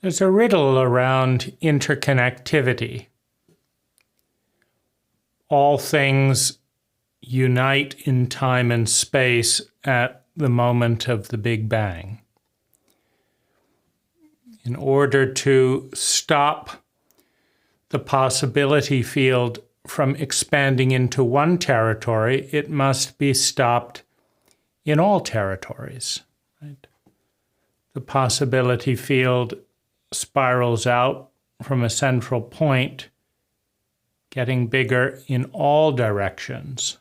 There's a riddle around interconnectivity. All things unite in time and space at the moment of the Big Bang. In order to stop the possibility field from expanding into one territory, it must be stopped in all territories. Right? The possibility field spirals out from a central point, getting bigger in all directions,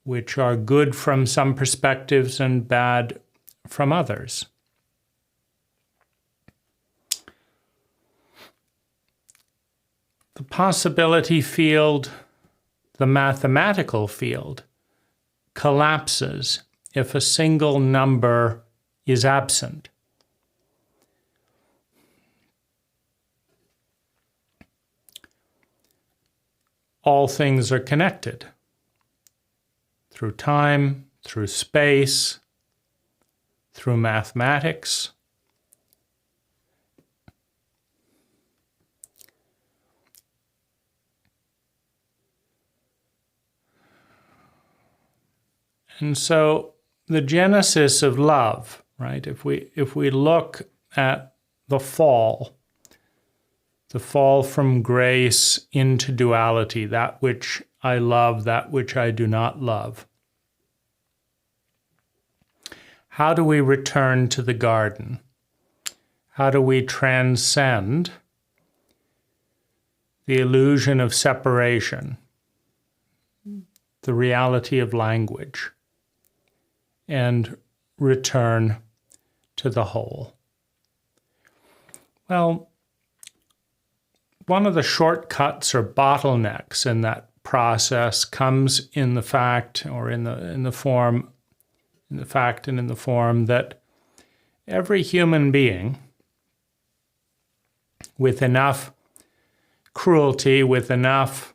which are good from some perspectives and bad from others. The possibility field, the mathematical field, collapses if a single number is absent. All things are connected through time, through space, through mathematics. And so the genesis of love, right? If we look at the fall from grace into duality, that which I love, that which I do not love. How do we return to the garden? How do we transcend the illusion of separation, the reality of language, and return to the whole? Well, one of the shortcuts or bottlenecks in that process comes in the fact, or in the form that every human being with enough cruelty, with enough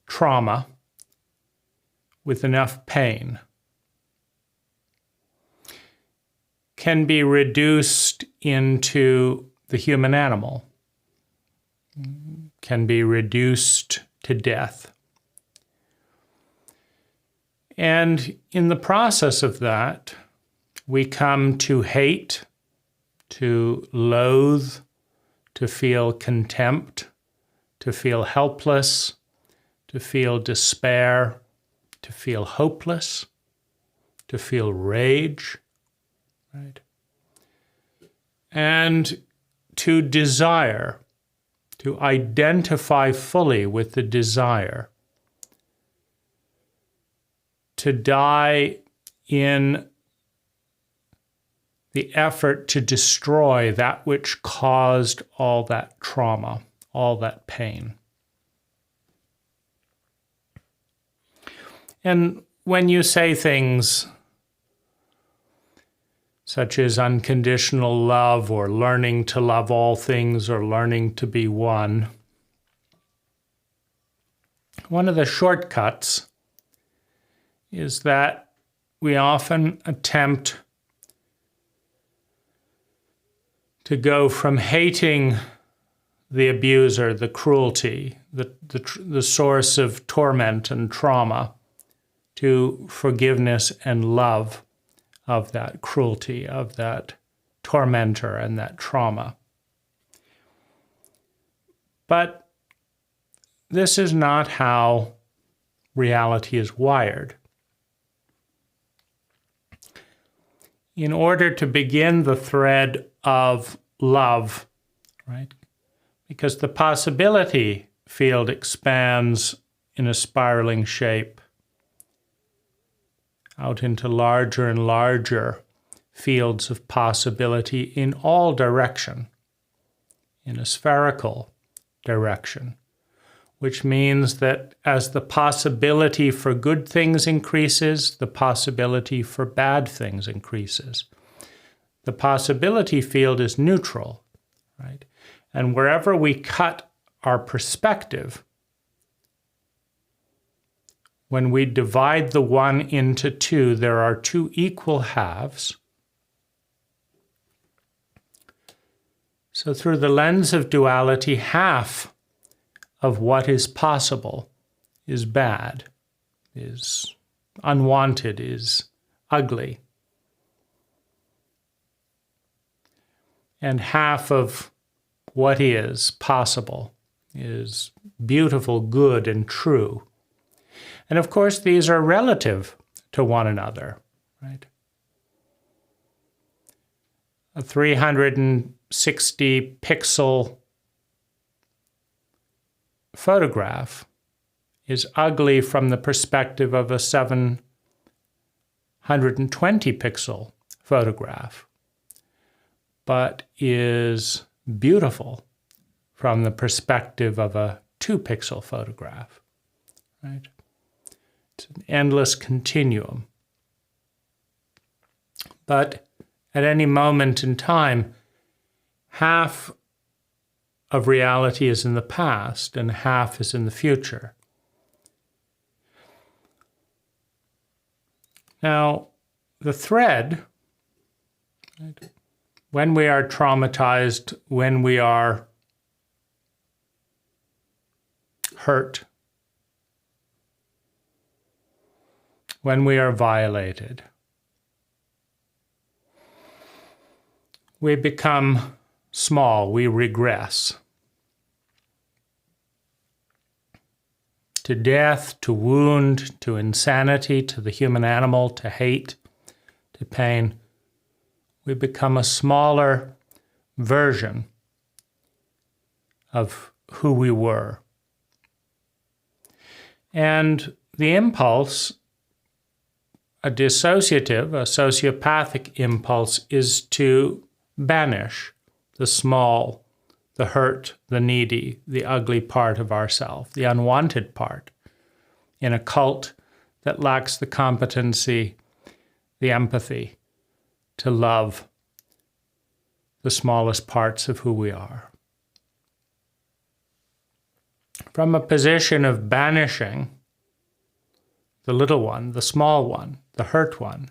trauma, with enough pain, can be reduced into the human animal, can be reduced to death. And in the process of that, we come to hate, to loathe, to feel contempt, to feel helpless, to feel despair, to feel hopeless, to feel rage, right? And to desire, to identify fully with the desire, to die in the effort to destroy that which caused all that trauma, all that pain. And when you say things such as unconditional love, or learning to love all things, or learning to be one, one of the shortcuts is that we often attempt to go from hating the abuser, the cruelty, the source of torment and trauma, to forgiveness and love of that cruelty, of that tormentor and that trauma. But this is not how reality is wired. In order to begin the thread of love, right? Because the possibility field expands in a spiraling shape out into larger and larger fields of possibility in all direction, in a spherical direction, which means that as the possibility for good things increases, the possibility for bad things increases. The possibility field is neutral, right? And wherever we cut our perspective, when we divide the one into two, there are two equal halves. So through the lens of duality, half of what is possible is bad, is unwanted, is ugly. And half of what is possible is beautiful, good, and true. And of course, these are relative to one another, right? A 360 pixel photograph is ugly from the perspective of a 720 pixel photograph, but is beautiful from the perspective of a 2-pixel photograph, right? It's an endless continuum. But at any moment in time, half of reality is in the past and half is in the future. Now, the thread, right, when we are traumatized, when we are hurt, when we are violated, we become small, we regress to death, to wound, to insanity, to the human animal, to hate, to pain. We become a smaller version of who we were. And the impulse, a dissociative, a sociopathic impulse, is to banish the small, the hurt, the needy, the ugly part of ourself, the unwanted part, in a cult that lacks the competency, the empathy to love the smallest parts of who we are. From a position of banishing the little one, the small one, the hurt one,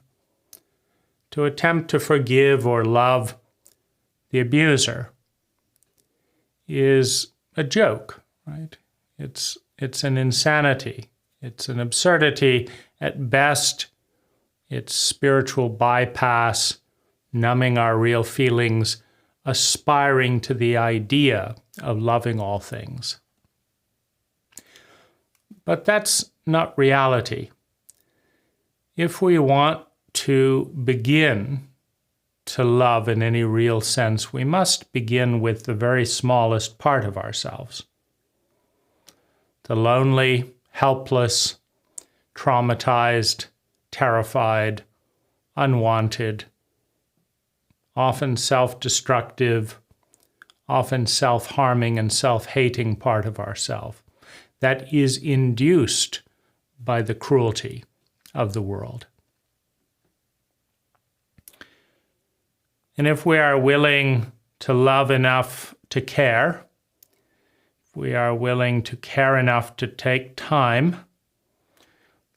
to attempt to forgive or love the abuser is a joke, right? It's an insanity. It's an absurdity at best. It's spiritual bypass, numbing our real feelings, aspiring to the idea of loving all things. But that's not reality. If we want to begin to love in any real sense, we must begin with the very smallest part of ourselves. The lonely, helpless, traumatized, terrified, unwanted, often self-destructive, often self-harming and self-hating part of ourself that is induced by the cruelty of the world. And if we are willing to love enough to care, if we are willing to care enough to take time,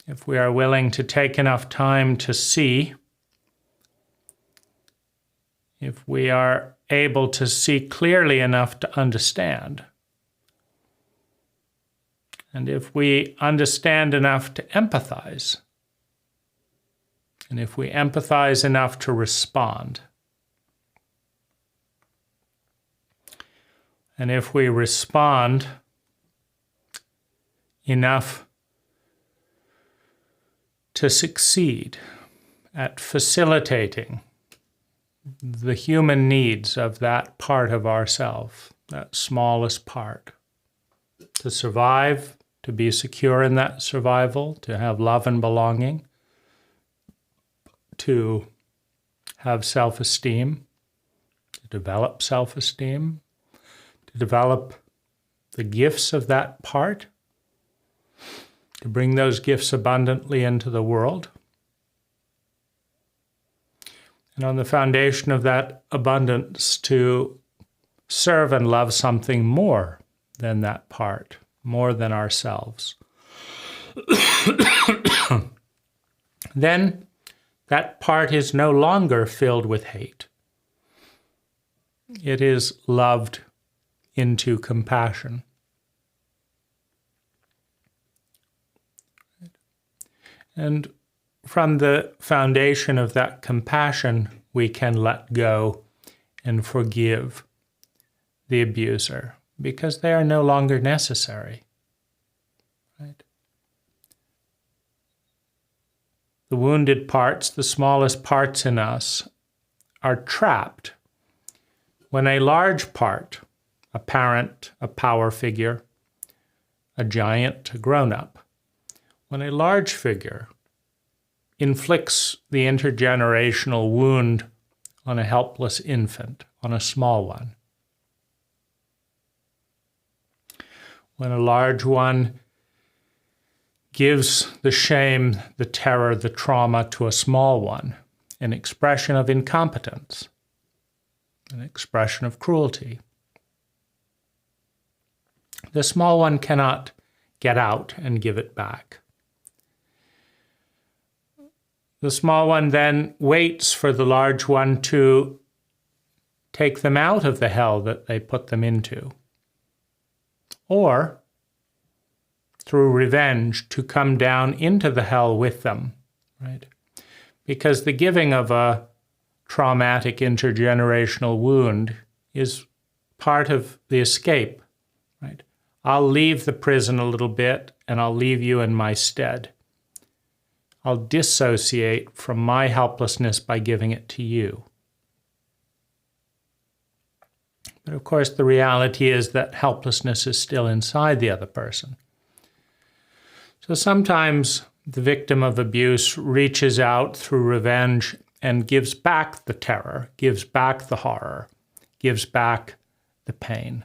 if we are willing to take enough time to see, if we are able to see clearly enough to understand, and if we understand enough to empathize, and if we empathize enough to respond, and if we respond enough to succeed at facilitating the human needs of that part of ourself, that smallest part, to survive, to be secure in that survival, to have love and belonging, to have self-esteem, to develop self-esteem, to develop the gifts of that part, to bring those gifts abundantly into the world. And on the foundation of that abundance, to serve and love something more than that part, more than ourselves. Then that part is no longer filled with hate. it is loved into compassion. And from the foundation of that compassion, we can let go and forgive the abuser because they are no longer necessary. Right? The wounded parts, the smallest parts in us, are trapped when a large part, a parent, a power figure, a giant, a grown-up, when a large figure inflicts the intergenerational wound on a helpless infant, on a small one, when a large one gives the shame, the terror, the trauma to a small one, an expression of incompetence, an expression of cruelty. The small one cannot get out and give it back. The small one then waits for the large one to take them out of the hell that they put them into, or through revenge to come down into the hell with them, right? Because the giving of a traumatic intergenerational wound is part of the escape, right? I'll leave the prison a little bit and I'll leave you in my stead. I'll dissociate from my helplessness by giving it to you. But of course, the reality is that helplessness is still inside the other person. So sometimes the victim of abuse reaches out through revenge and gives back the terror, gives back the horror, gives back the pain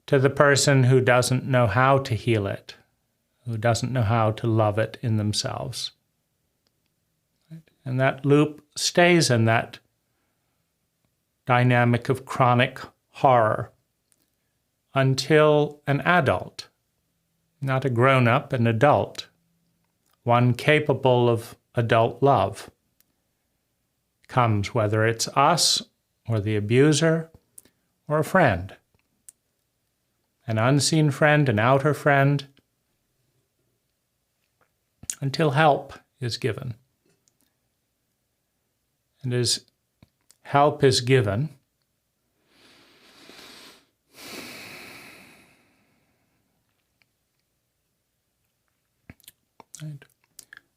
to the person who doesn't know how to heal it, who doesn't know how to love it in themselves. And that loop stays in that dynamic of chronic horror until an adult, not a grown-up, an adult, one capable of adult love, comes, whether it's us or the abuser or a friend, an unseen friend, an outer friend, until help is given. And as help is given,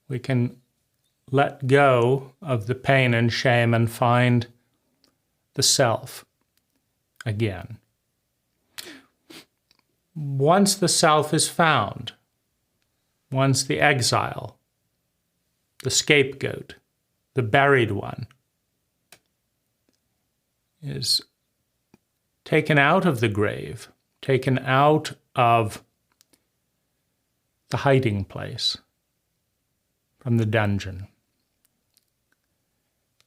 we can let go of the pain and shame and find the self again. Once the self is found, once the exile, the scapegoat, the buried one, is taken out of the grave, taken out of the hiding place, from the dungeon,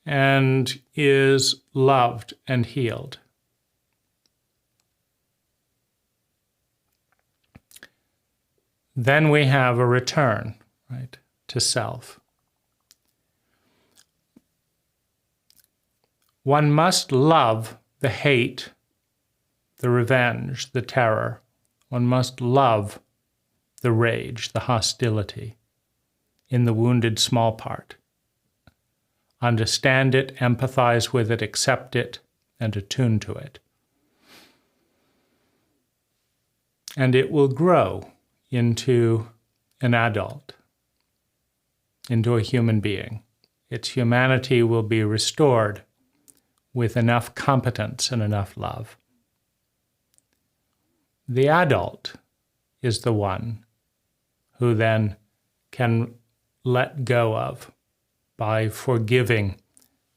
and is loved and healed. Then we have a return, right, to self. One must love the hate, the revenge, the terror. One must love the rage, the hostility in the wounded small part. Understand it, empathize with it, accept it, and attune to it. And it will grow into an adult, into a human being. Its humanity will be restored with enough competence and enough love. The adult is the one who then can let go of by forgiving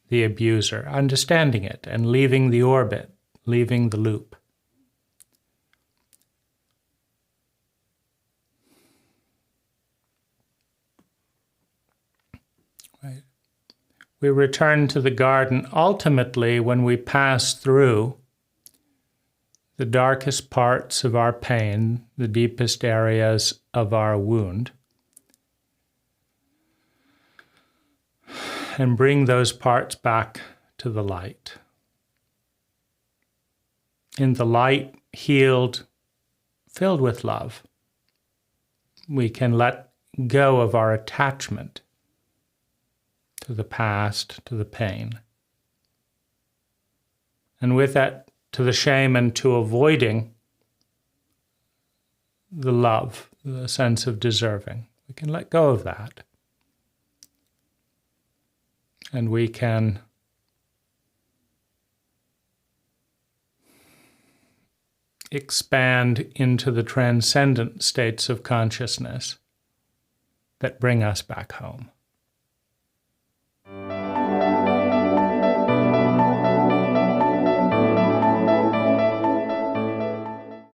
the abuser, understanding it, and leaving the orbit, leaving the loop. Right. We return to the garden ultimately when we pass through the darkest parts of our pain, the deepest areas of our wound, and bring those parts back to the light. in the light, healed, filled with love, we can let go of our attachment to the past, to the pain. And with that, to the shame and to avoiding the love, the sense of deserving. We can let go of that. And we can expand into the transcendent states of consciousness that bring us back home.